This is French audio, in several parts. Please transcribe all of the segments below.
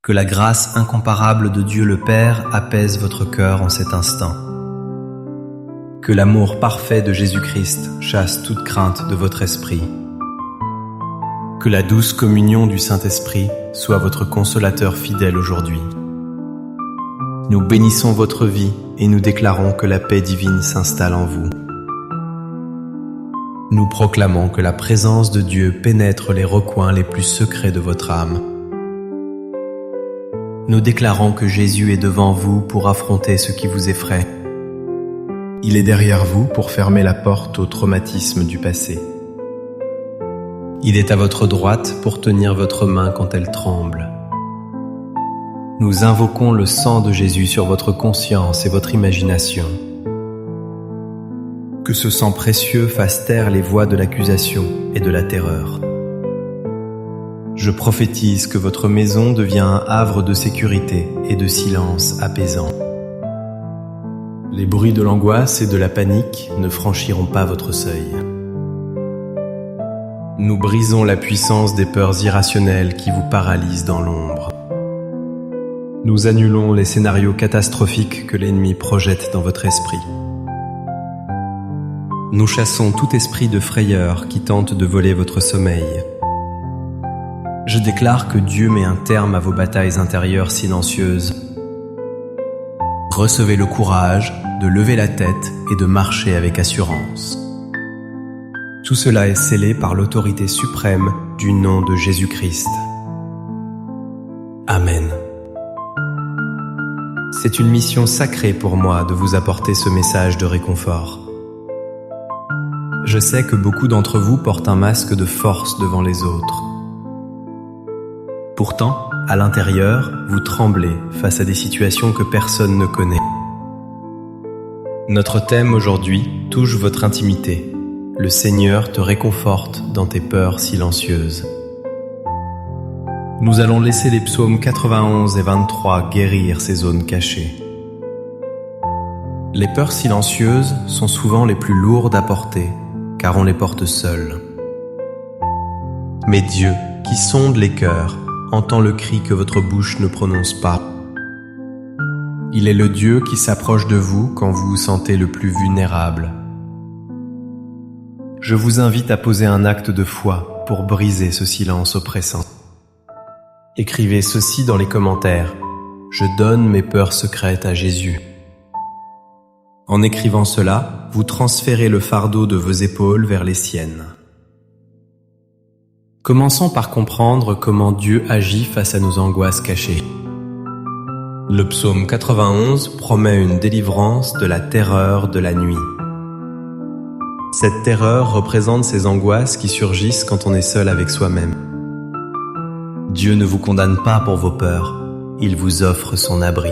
Que la grâce incomparable de Dieu le Père apaise votre cœur en cet instant. Que l'amour parfait de Jésus-Christ chasse toute crainte de votre esprit. Que la douce communion du Saint-Esprit soit votre consolateur fidèle aujourd'hui. Nous bénissons votre vie et nous déclarons que la paix divine s'installe en vous. Nous proclamons que la présence de Dieu pénètre les recoins les plus secrets de votre âme. Nous déclarons que Jésus est devant vous pour affronter ce qui vous effraie. Il est derrière vous pour fermer la porte au traumatisme du passé. Il est à votre droite pour tenir votre main quand elle tremble. Nous invoquons le sang de Jésus sur votre conscience et votre imagination. Que ce sang précieux fasse taire les voix de l'accusation et de la terreur. Je prophétise que votre maison devient un havre de sécurité et de silence apaisant. Les bruits de l'angoisse et de la panique ne franchiront pas votre seuil. Nous brisons la puissance des peurs irrationnelles qui vous paralysent dans l'ombre. Nous annulons les scénarios catastrophiques que l'ennemi projette dans votre esprit. Nous chassons tout esprit de frayeur qui tente de voler votre sommeil. Je déclare que Dieu met un terme à vos batailles intérieures silencieuses. Recevez le courage de lever la tête et de marcher avec assurance. Tout cela est scellé par l'autorité suprême du nom de Jésus-Christ. Amen. C'est une mission sacrée pour moi de vous apporter ce message de réconfort. Je sais que beaucoup d'entre vous portent un masque de force devant les autres. Pourtant, à l'intérieur, vous tremblez face à des situations que personne ne connaît. Notre thème aujourd'hui touche votre intimité. Le Seigneur te réconforte dans tes peurs silencieuses. Nous allons laisser les psaumes 91 et 23 guérir ces zones cachées. Les peurs silencieuses sont souvent les plus lourdes à porter, car on les porte seuls. Mais Dieu, qui sonde les cœurs, entend le cri que votre bouche ne prononce pas. Il est le Dieu qui s'approche de vous quand vous vous sentez le plus vulnérable. Je vous invite à poser un acte de foi pour briser ce silence oppressant. Écrivez ceci dans les commentaires. Je donne mes peurs secrètes à Jésus. En écrivant cela, vous transférez le fardeau de vos épaules vers les siennes. Commençons par comprendre comment Dieu agit face à nos angoisses cachées. Le psaume 91 promet une délivrance de la terreur de la nuit. Cette terreur représente ces angoisses qui surgissent quand on est seul avec soi-même. Dieu ne vous condamne pas pour vos peurs, il vous offre son abri.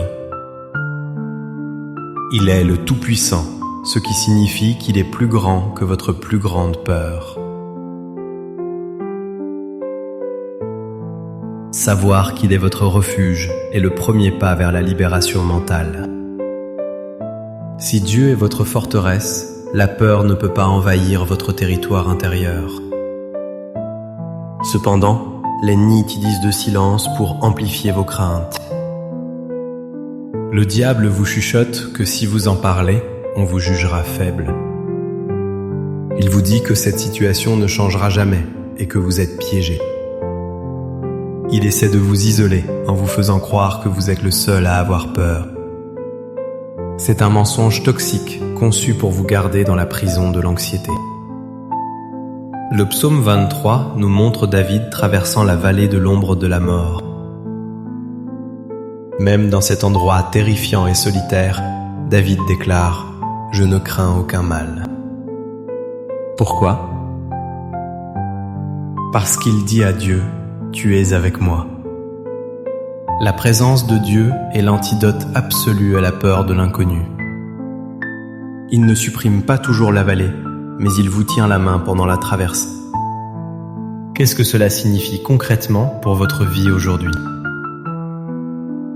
Il est le Tout-Puissant, ce qui signifie qu'il est plus grand que votre plus grande peur. Savoir qu'il est votre refuge est le premier pas vers la libération mentale. Si Dieu est votre forteresse, la peur ne peut pas envahir votre territoire intérieur. Cependant, l'ennemi utilise de silence pour amplifier vos craintes. Le diable vous chuchote que si vous en parlez, on vous jugera faible. Il vous dit que cette situation ne changera jamais et que vous êtes piégé. Il essaie de vous isoler en vous faisant croire que vous êtes le seul à avoir peur. C'est un mensonge toxique conçu pour vous garder dans la prison de l'anxiété. Le psaume 23 nous montre David traversant la vallée de l'ombre de la mort. Même dans cet endroit terrifiant et solitaire, David déclare « Je ne crains aucun mal ». Pourquoi ? Parce qu'il dit à Dieu « Tu es avec moi ». La présence de Dieu est l'antidote absolu à la peur de l'inconnu. Il ne supprime pas toujours la vallée, mais il vous tient la main pendant la traversée. Qu'est-ce que cela signifie concrètement pour votre vie aujourd'hui ?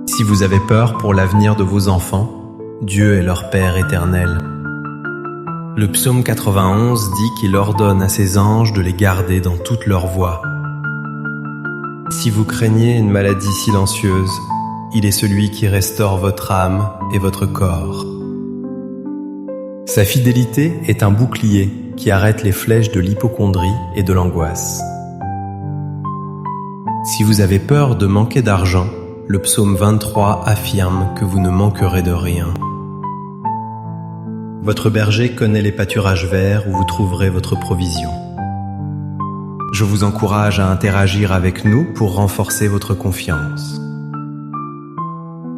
Si vous avez peur pour l'avenir de vos enfants, Dieu est leur Père éternel. Le psaume 91 dit qu'il ordonne à ses anges de les garder dans toutes leurs voies. Si vous craignez une maladie silencieuse, il est celui qui restaure votre âme et votre corps. Sa fidélité est un bouclier qui arrête les flèches de l'hypocondrie et de l'angoisse. Si vous avez peur de manquer d'argent, le psaume 23 affirme que vous ne manquerez de rien. Votre berger connaît les pâturages verts où vous trouverez votre provision. Je vous encourage à interagir avec nous pour renforcer votre confiance.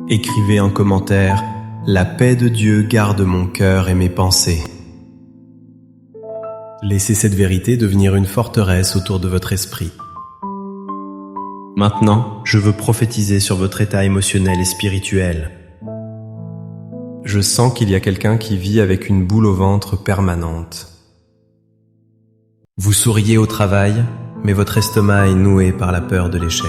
Écrivez en commentaire « La paix de Dieu garde mon cœur et mes pensées ». Laissez cette vérité devenir une forteresse autour de votre esprit. Maintenant, je veux prophétiser sur votre état émotionnel et spirituel. Je sens qu'il y a quelqu'un qui vit avec une boule au ventre permanente. Vous souriez au travail, mais votre estomac est noué par la peur de l'échec.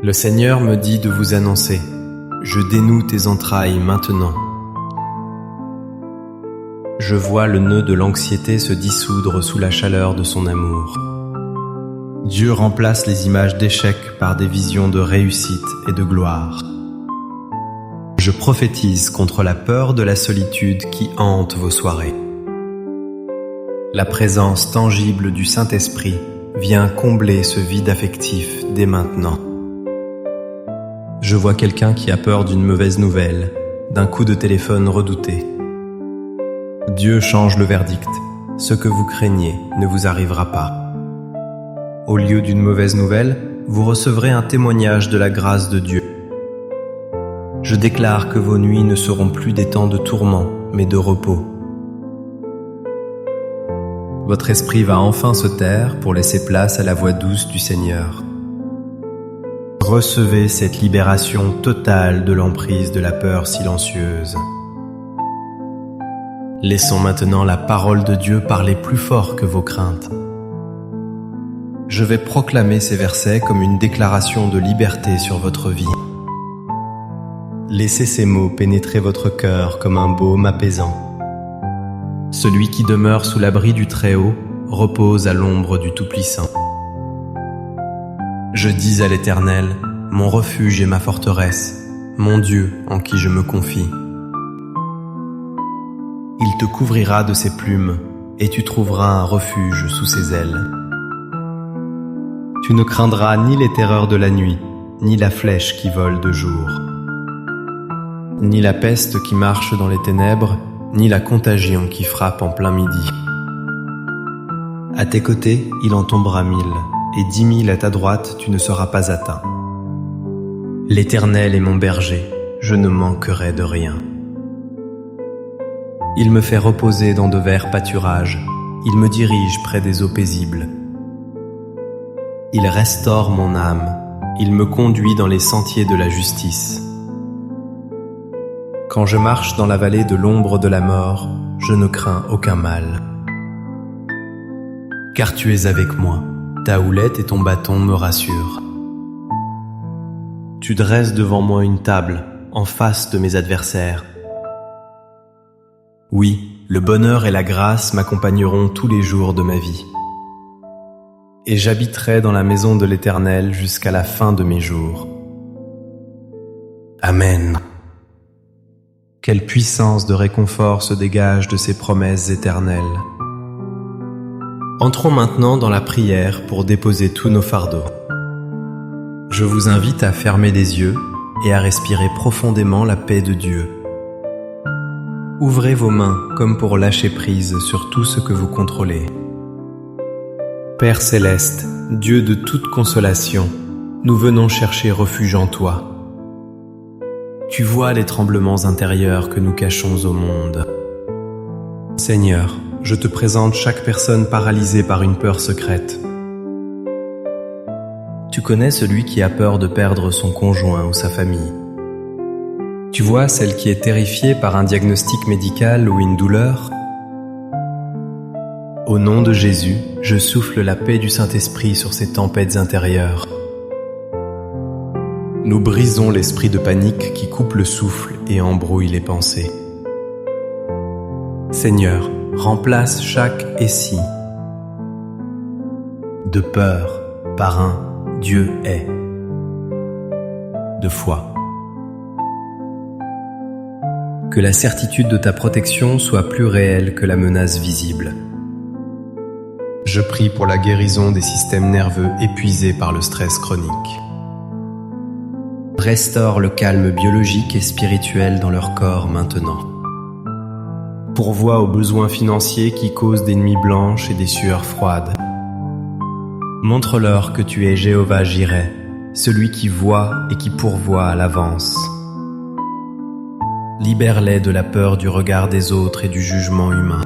Le Seigneur me dit de vous annoncer « Je dénoue tes entrailles maintenant ». Je vois le nœud de l'anxiété se dissoudre sous la chaleur de son amour. Dieu remplace les images d'échec par des visions de réussite et de gloire. Je prophétise contre la peur de la solitude qui hante vos soirées. La présence tangible du Saint-Esprit vient combler ce vide affectif dès maintenant. Je vois quelqu'un qui a peur d'une mauvaise nouvelle, d'un coup de téléphone redouté. Dieu change le verdict. Ce que vous craignez ne vous arrivera pas. Au lieu d'une mauvaise nouvelle, vous recevrez un témoignage de la grâce de Dieu. Je déclare que vos nuits ne seront plus des temps de tourment, mais de repos. Votre esprit va enfin se taire pour laisser place à la voix douce du Seigneur. Recevez cette libération totale de l'emprise de la peur silencieuse. Laissons maintenant la parole de Dieu parler plus fort que vos craintes. Je vais proclamer ces versets comme une déclaration de liberté sur votre vie. Laissez ces mots pénétrer votre cœur comme un baume apaisant. Celui qui demeure sous l'abri du Très-Haut repose à l'ombre du Tout-Puissant. Je dis à l'Éternel, mon refuge et ma forteresse, mon Dieu en qui je me confie. Il te couvrira de ses plumes et tu trouveras un refuge sous ses ailes. Tu ne craindras ni les terreurs de la nuit, ni la flèche qui vole de jour, ni la peste qui marche dans les ténèbres, ni la contagion qui frappe en plein midi. À tes côtés, il en tombera 1000, et 10 000 à ta droite, tu ne seras pas atteint. L'Éternel est mon berger, je ne manquerai de rien. Il me fait reposer dans de verts pâturages, il me dirige près des eaux paisibles. Il restaure mon âme, il me conduit dans les sentiers de la justice. Quand je marche dans la vallée de l'ombre de la mort, je ne crains aucun mal. Car tu es avec moi, ta houlette et ton bâton me rassurent. Tu dresses devant moi une table, en face de mes adversaires. Oui, le bonheur et la grâce m'accompagneront tous les jours de ma vie. Et j'habiterai dans la maison de l'Éternel jusqu'à la fin de mes jours. Amen. Quelle puissance de réconfort se dégage de ces promesses éternelles. Entrons maintenant dans la prière pour déposer tous nos fardeaux. Je vous invite à fermer les yeux et à respirer profondément la paix de Dieu. Ouvrez vos mains comme pour lâcher prise sur tout ce que vous contrôlez. Père céleste, Dieu de toute consolation, nous venons chercher refuge en toi. Tu vois les tremblements intérieurs que nous cachons au monde. Seigneur, je te présente chaque personne paralysée par une peur secrète. Tu connais celui qui a peur de perdre son conjoint ou sa famille. Tu vois celle qui est terrifiée par un diagnostic médical ou une douleur. Au nom de Jésus, je souffle la paix du Saint-Esprit sur ces tempêtes intérieures. Nous brisons l'esprit de panique qui coupe le souffle et embrouille les pensées. Seigneur, remplace chaque « et si » de peur, Par un Dieu est. De foi. Que la certitude de ta protection soit plus réelle que la menace visible. Je prie pour la guérison des systèmes nerveux épuisés par le stress chronique. Restaure le calme biologique et spirituel dans leur corps maintenant. Pourvois aux besoins financiers qui causent des nuits blanches et des sueurs froides. Montre-leur que tu es Jéhovah Jireh, celui qui voit et qui pourvoit à l'avance. Libère-les de la peur du regard des autres et du jugement humain.